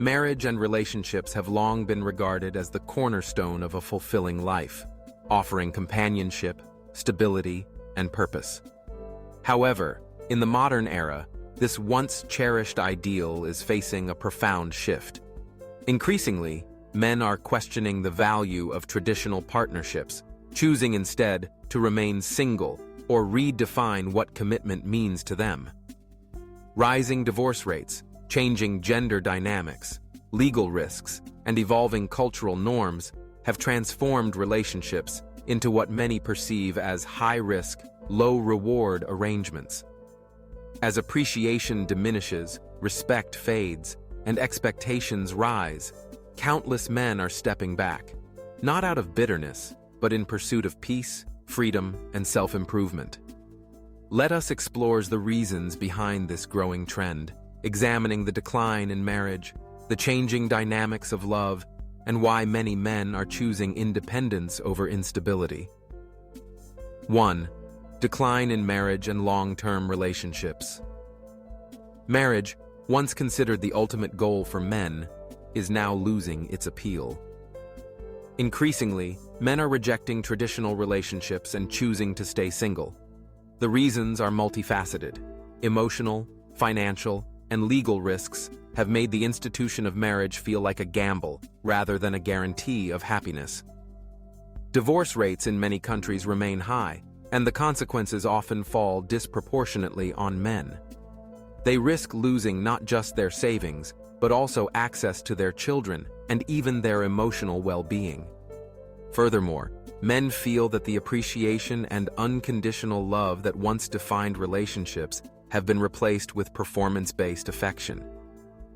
Marriage and relationships have long been regarded as the cornerstone of a fulfilling life, offering companionship, stability, and purpose. However, in the modern era, this once cherished ideal is facing a profound shift. Increasingly, men are questioning the value of traditional partnerships, choosing instead to remain single or redefine what commitment means to them. Rising divorce rates, changing gender dynamics, legal risks, and evolving cultural norms have transformed relationships into what many perceive as high-risk, low-reward arrangements. As appreciation diminishes, respect fades, and expectations rise, countless men are stepping back, not out of bitterness, but in pursuit of peace, freedom, and self-improvement. Let us explore the reasons behind this growing trend, examining the decline in marriage, the changing dynamics of love, and why many men are choosing independence over instability. 1. Decline in marriage and long-term relationships. Marriage, once considered the ultimate goal for men, is now losing its appeal. Increasingly, men are rejecting traditional relationships and choosing to stay single. The reasons are multifaceted. Emotional, financial, and legal risks have made the institution of marriage feel like a gamble rather than a guarantee of happiness. Divorce rates in many countries remain high, and the consequences often fall disproportionately on men. They risk losing not just their savings, but also access to their children and even their emotional well-being. Furthermore, men feel that the appreciation and unconditional love that once defined relationships have been replaced with performance-based affection.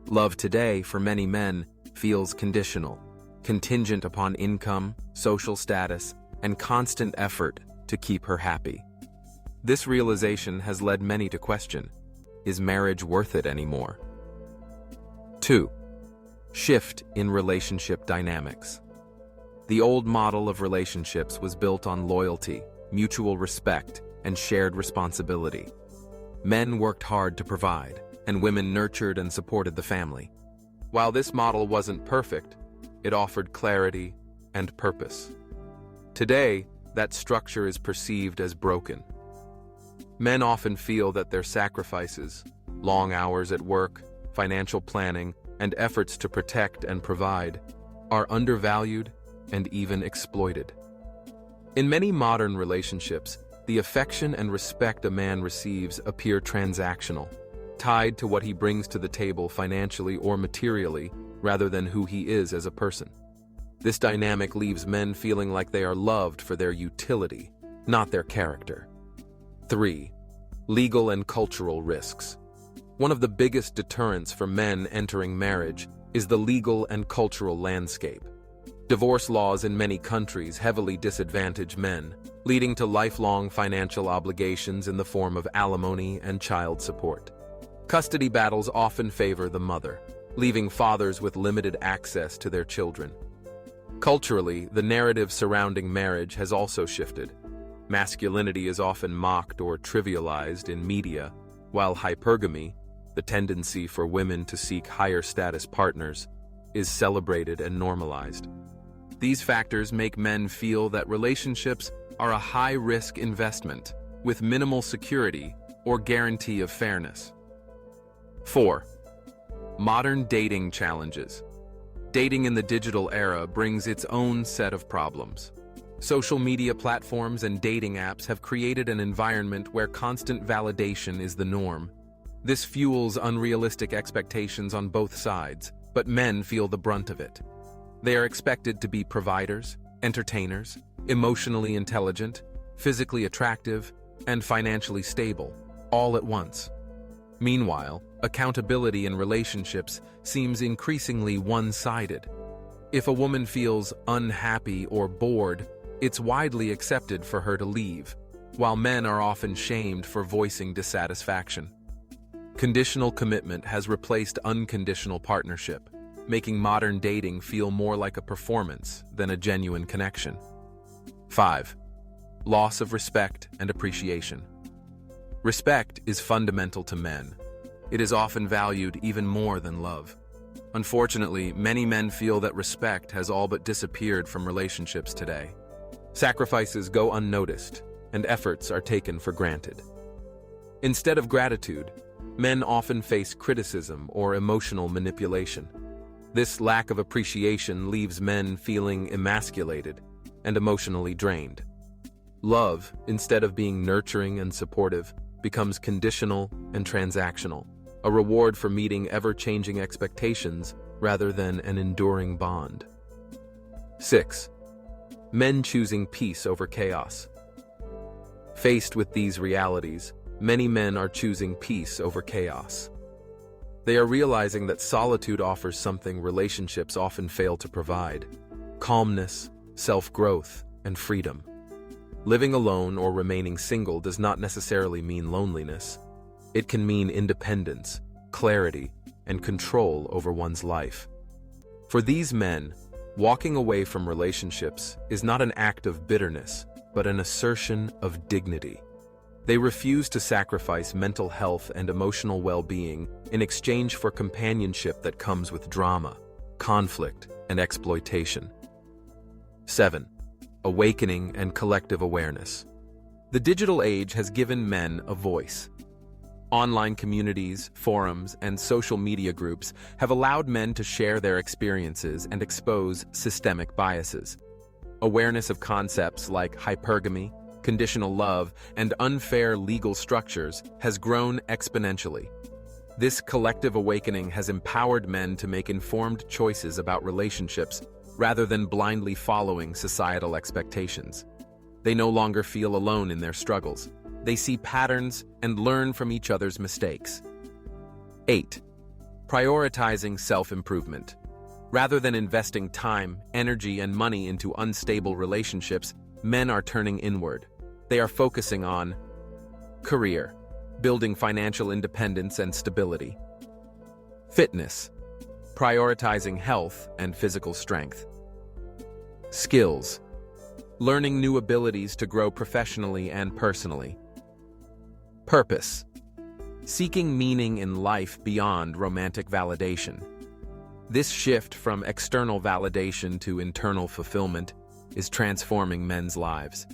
Love today, for many men, feels conditional, contingent upon income, social status, and constant effort to keep her happy. This realization has led many to question, is marriage worth it anymore? 2. Shift in relationship dynamics. The old model of relationships was built on loyalty, mutual respect, and shared responsibility. Men worked hard to provide, and women nurtured and supported the family. While this model wasn't perfect, it offered clarity and purpose. Today, that structure is perceived as broken. Men often feel that their sacrifices, long hours at work, financial planning, and efforts to protect and provide, are undervalued and even exploited. In many modern relationships, the affection and respect a man receives appear transactional, tied to what he brings to the table financially or materially, rather than who he is as a person. This dynamic leaves men feeling like they are loved for their utility, not their character. 3. Legal and cultural risks. One of the biggest deterrents for men entering marriage is the legal and cultural landscape. Divorce laws in many countries heavily disadvantage men, leading to lifelong financial obligations in the form of alimony and child support. Custody battles often favor the mother, leaving fathers with limited access to their children. Culturally, the narrative surrounding marriage has also shifted. Masculinity is often mocked or trivialized in media, while hypergamy, the tendency for women to seek higher status partners, is celebrated and normalized. These factors make men feel that relationships are a high-risk investment with minimal security or guarantee of fairness. 4. Modern dating challenges. Dating in the digital era brings its own set of problems. Social media platforms and dating apps have created an environment where constant validation is the norm. This fuels unrealistic expectations on both sides, but men feel the brunt of it. They are expected to be providers, entertainers, emotionally intelligent, physically attractive, and financially stable, all at once. Meanwhile, accountability in relationships seems increasingly one-sided. If a woman feels unhappy or bored, it's widely accepted for her to leave, while men are often shamed for voicing dissatisfaction. Conditional commitment has replaced unconditional partnership, making modern dating feel more like a performance than a genuine connection. 5. Loss of respect and appreciation. Respect is fundamental to men. It is often valued even more than love. Unfortunately, many men feel that respect has all but disappeared from relationships today. Sacrifices go unnoticed, and efforts are taken for granted. Instead of gratitude, men often face criticism or emotional manipulation. This lack of appreciation leaves men feeling emasculated and emotionally drained. Love, instead of being nurturing and supportive, becomes conditional and transactional, a reward for meeting ever-changing expectations rather than an enduring bond. 6. Men choosing peace over chaos. Faced with these realities, many men are choosing peace over chaos. They are realizing that solitude offers something relationships often fail to provide: calmness, self-growth, and freedom. Living alone or remaining single does not necessarily mean loneliness. It can mean independence, clarity, and control over one's life. For these men, walking away from relationships is not an act of bitterness, but an assertion of dignity. They refuse to sacrifice mental health and emotional well-being in exchange for companionship that comes with drama, conflict, and exploitation. 7. Awakening and collective awareness. The digital age has given men a voice. Online communities, forums, and social media groups have allowed men to share their experiences and expose systemic biases. Awareness of concepts like hypergamy, conditional love, and unfair legal structures has grown exponentially. This collective awakening has empowered men to make informed choices about relationships rather than blindly following societal expectations. They no longer feel alone in their struggles. They see patterns and learn from each other's mistakes. 8. Prioritizing self-improvement. Rather than investing time, energy, and money into unstable relationships, men are turning inward. They are focusing on career, building financial independence and stability; fitness, prioritizing health and physical strength; skills, learning new abilities to grow professionally and personally; purpose, seeking meaning in life beyond romantic validation. This shift from external validation to internal fulfillment is transforming men's lives.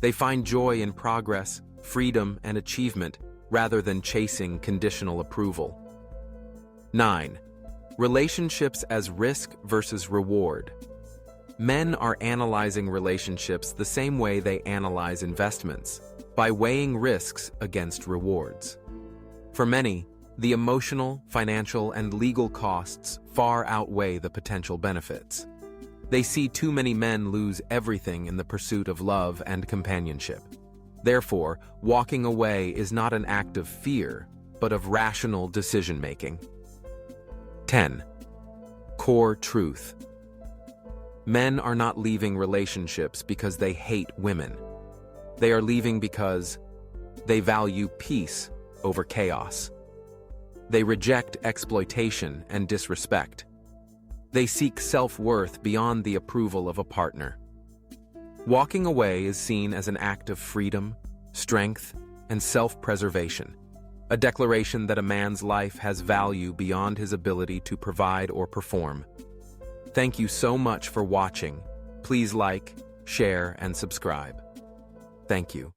They find joy in progress, freedom, and achievement rather than chasing conditional approval. 9. Relationships as risk versus reward. Men are analyzing relationships the same way they analyze investments, by weighing risks against rewards. For many, the emotional, financial, and legal costs far outweigh the potential benefits. They see too many men lose everything in the pursuit of love and companionship. Therefore, walking away is not an act of fear, but of rational decision-making. 10. Core truth. Men are not leaving relationships because they hate women. They are leaving because they value peace over chaos. They reject exploitation and disrespect. They seek self-worth beyond the approval of a partner. Walking away is seen as an act of freedom, strength, and self-preservation, a declaration that a man's life has value beyond his ability to provide or perform. Thank you so much for watching. Please like, share, and subscribe. Thank you.